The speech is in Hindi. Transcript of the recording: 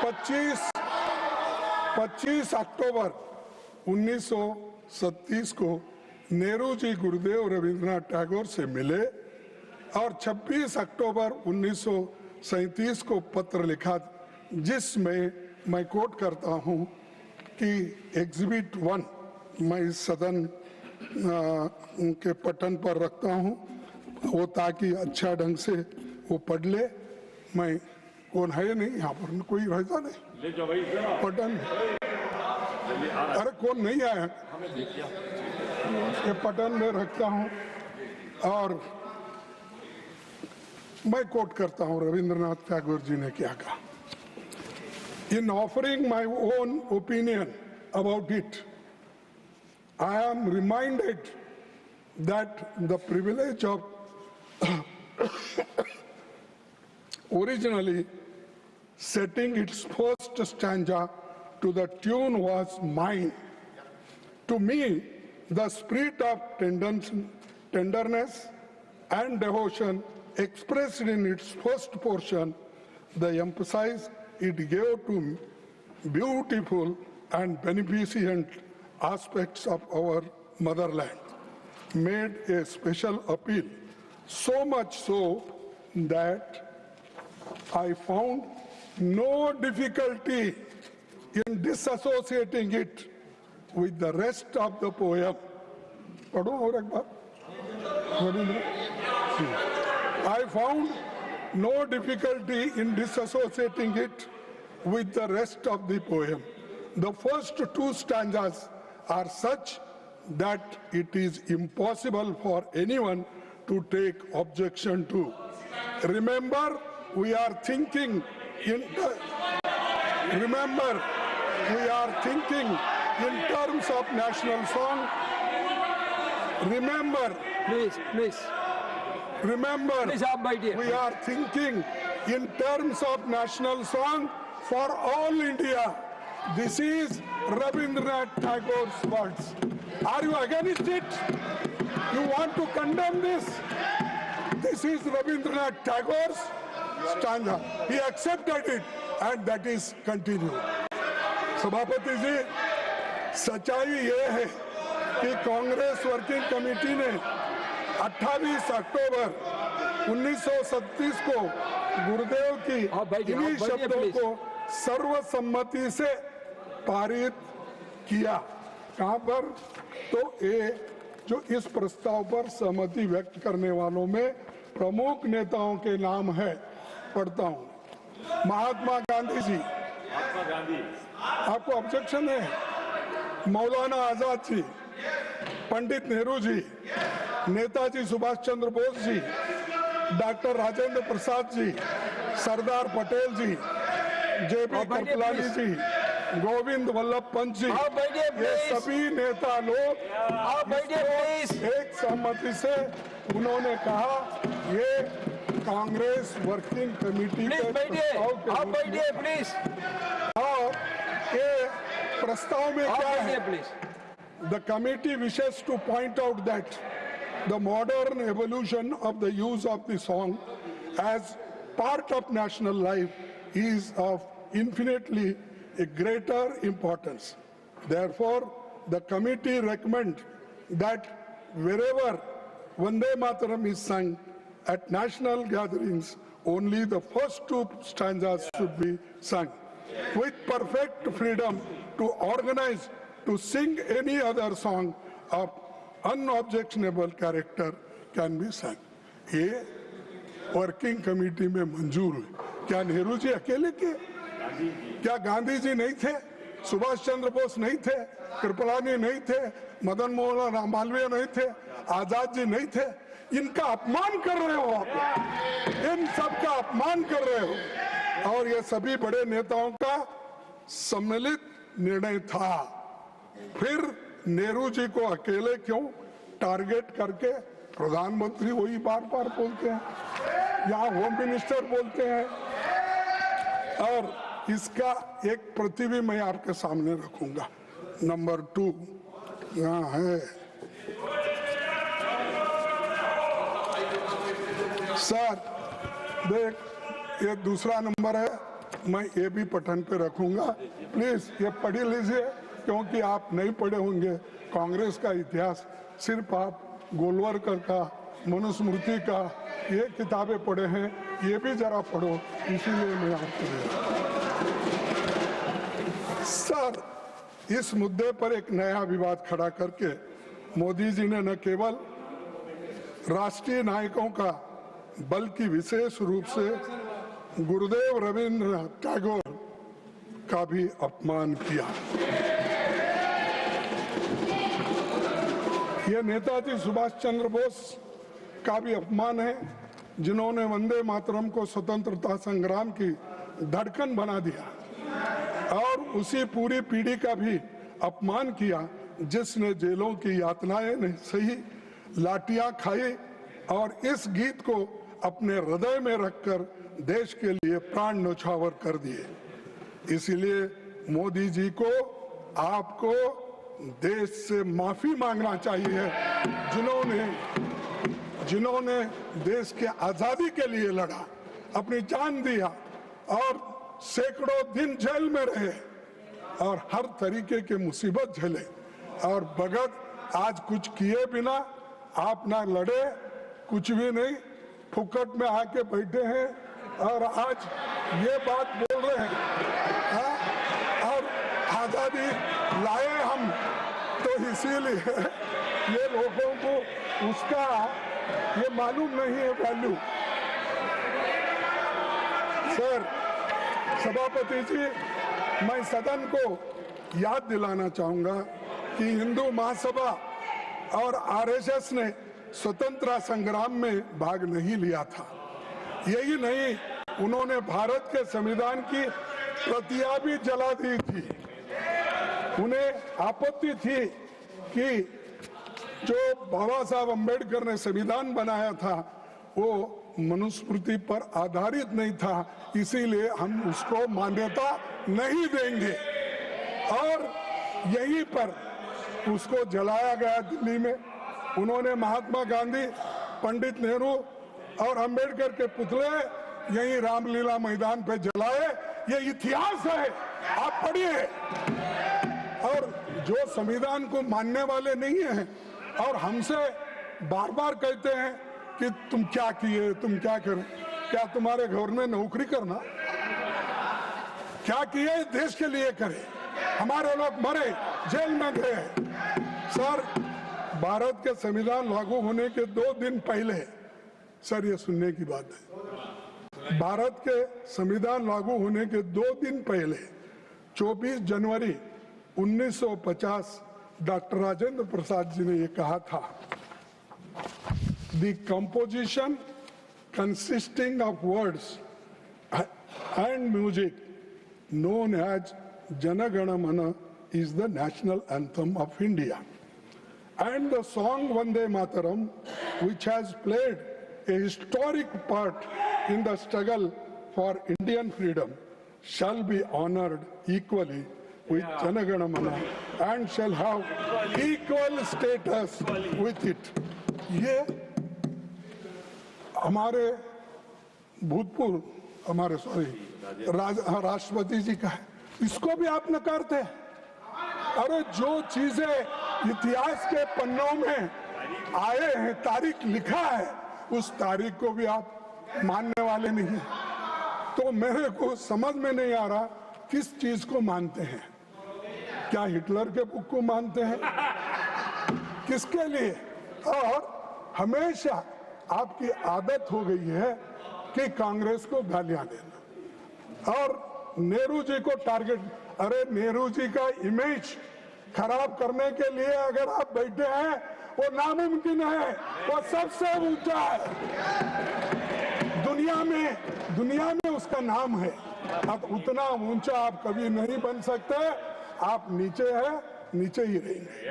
25 अक्टूबर 1937 को नेहरू जी गुरुदेव रविंद्रनाथ टैगोर से मिले और 26 अक्टूबर 1937 को पत्र लिखा, जिसमें मैं कोट करता हूं कि एग्जिबिट 1 मैं इस सदन के पटन पर रखता हूं, वो ताकि अच्छा ढंग से वो पढ़ ले। मैं कौन है नहीं यहाँ पर, कोई रहता नहीं पटन, अरे कौन नहीं आया, ये पटन में रखता हूँ और मैं कोट करता हूँ रविंद्रनाथ टैगोर जी ने क्या कहा। In offering my own opinion about it, I am reminded that the privilege of originally setting its first stanza to the tune was mine. To me, the spirit of tenderness and devotion expressed in its first portion, the emphasis it gave to beautiful and beneficent aspects of our motherland, made a special appeal, so much so that I found no difficulty in disassociating it with the rest of the poem. I found no difficulty in disassociating it with the rest of the poem. The first two stanzas are such that it is impossible for anyone to take objection to. Remember, we are thinking in terms of national song. Remember, we are thinking in terms of national song for all India. This is Rabindranath Tagore's words. Are you against it? You want to condemn this? This is Rabindranath Tagore's stanza. He accepted it, and that is continued. सभापति जी, सच्चाई ये है कि कांग्रेस वर्किंग कमेटी ने 28 अक्टूबर 1937 को गुरुदेव की इन्हीं शब्दों को सर्वसम्मति से पारित किया। कहां पर? तो ये जो इस प्रस्ताव पर सहमति व्यक्त करने वालों में प्रमुख नेताओं के नाम है, पढ़ता हूं। महात्मा गांधी जी, आपको ऑब्जेक्शन है? मौलाना आजाद जी, पंडित नेहरू जी, नेताजी सुभाष चंद्र बोस जी, डॉक्टर राजेंद्र प्रसाद जी, सरदार पटेल जी, जेपी कृपलानी जी, गोविंद वल्लभ पंत जी, ये सभी नेता लोग एक सहमति से उन्होंने कहा ये कांग्रेस वर्किंग कमेटी और ये प्रस्ताव में क्या है? The committee wishes to point out that the modern evolution of the use of the song as part of national life is of infinitely a greater importance. Therefore, the committee recommends that wherever Vande Mataram is sung at national gatherings, only the first two stanzas should be sung. With perfect freedom to organize to sing any other song of unobjectionable character can be sung. ये वर्किंग कमेटी में मंजूर हुई। क्या नेहरू जी अकेले के? क्या गांधी जी नहीं थे? सुभाष चंद्र बोस नहीं थे? कृपलानी नहीं थे? मदन मोहन मालवीय नहीं थे? आजाद जी नहीं थे? इनका अपमान कर रहे हो आप, इन सब का अपमान कर रहे हो। और ये सभी बड़े नेताओं का सम्मिलित निर्णय था। फिर नेहरू जी को अकेले क्यों टारगेट करके? प्रधानमंत्री वही बार बार बोलते हैं, यहाँ होम मिनिस्टर बोलते हैं। और इसका एक प्रति भी मैं आपके सामने रखूंगा। नंबर 2 यहाँ है सर, देख ये दूसरा नंबर है। मैं ये भी पठन पे रखूंगा, प्लीज ये पढ़ लीजिए, क्योंकि आप नहीं पढ़े होंगे कांग्रेस का इतिहास, सिर्फ आप गोलवलकर का, मनुस्मृति का ये किताबें पढ़े हैं, ये भी जरा पढ़ो, इसीलिए मैं आपको दे रहा हूं। सर, इस मुद्दे पर एक नया विवाद खड़ा करके मोदी जी ने न केवल राष्ट्रीय नायकों का बल्कि विशेष रूप से गुरुदेव रविंद्रनाथ टैगोर का भी अपमान किया। यह नेताजी सुभाष चंद्र बोस का भी अपमान है, जिन्होंने वंदे मातरम को स्वतंत्रता संग्राम की धड़कन बना दिया, और उसी पूरी पीढ़ी का भी अपमान किया जिसने जेलों की यातनाएं नहीं सही, लाठियां खाई और इस गीत को अपने हृदय में रखकर देश के लिए प्राण न्यौछावर कर दिए। इसीलिए मोदी जी को, आपको देश से माफी मांगना चाहिए, जिन्होंने देश के आजादी के लिए लड़ा, अपनी जान दिया और सैकड़ों दिन जेल में रहे और हर तरीके की मुसीबत झेले, और भगत आज कुछ किए बिना, आप ना लड़े, कुछ भी नहीं, फुकट में आके बैठे हैं और आज ये बात बोल रहे हैं, और आजादी लाए हम, तो इसीलिए ये लोगों को उसका ये मालूम नहीं है वैल्यू। सर, सभापति जी, मैं सदन को याद दिलाना चाहूंगा कि हिंदू महासभा और आरएसएस ने स्वतंत्रता संग्राम में भाग नहीं लिया था। यही नहीं, उन्होंने भारत के संविधान की प्रतियां भी जला दी थी। उन्हें आपत्ति थी कि जो बाबा साहब अम्बेडकर ने संविधान बनाया था वो मनुस्मृति पर आधारित नहीं था, इसीलिए हम उसको मान्यता नहीं देंगे, और यहीं पर उसको जलाया गया दिल्ली में। उन्होंने महात्मा गांधी, पंडित नेहरू और अंबेडकर के पुतले यहीं रामलीला मैदान पे जलाए। ये इतिहास है, आप पढ़िए। और जो संविधान को मानने वाले नहीं हैं और हमसे बार बार कहते हैं कि तुम क्या किए, तुम क्या करें, क्या तुम्हारे घर में नौकरी करना, क्या किए देश के लिए करे, हमारे लोग मरे, जेल में गए। सर, भारत के संविधान लागू होने के 2 दिन पहले, सर ये सुनने की बात है, भारत के संविधान लागू होने के 2 दिन पहले 24 जनवरी 1950 डॉक्टर राजेंद्र प्रसाद जी ने ये कहा था, the composition consisting of words and music known as Jana Gana Mana is the national anthem of India. And the song Vande Mataram, which has played a historic part in the struggle for Indian freedom, shall be honored equally with Jana Gana Mana and shall have equal status with it. ये हमारे भूतपूर्व, हमारे राष्ट्रपति जी का है, इसको भी आप नकारते हैं। अरे जो चीजें इतिहास के पन्नों में आए हैं, तारीख लिखा है, उस तारीख को भी आप मानने वाले नहीं हैं। तो मेरे को समझ में नहीं आ रहा किस चीज को मानते हैं। क्या हिटलर के बुक को मानते हैं, किसके लिए? और हमेशा आपकी आदत हो गई है कि कांग्रेस को गालियां देना और नेहरू जी को टारगेट। अरे नेहरू जी का इमेज खराब करने के लिए अगर आप बैठे हैं, वो नामुमकिन है, वो सबसे ऊंचा है दुनिया में उसका नाम है। अब उतना ऊंचा आप कभी नहीं बन सकते, आप नीचे है, नीचे ही रहेंगे।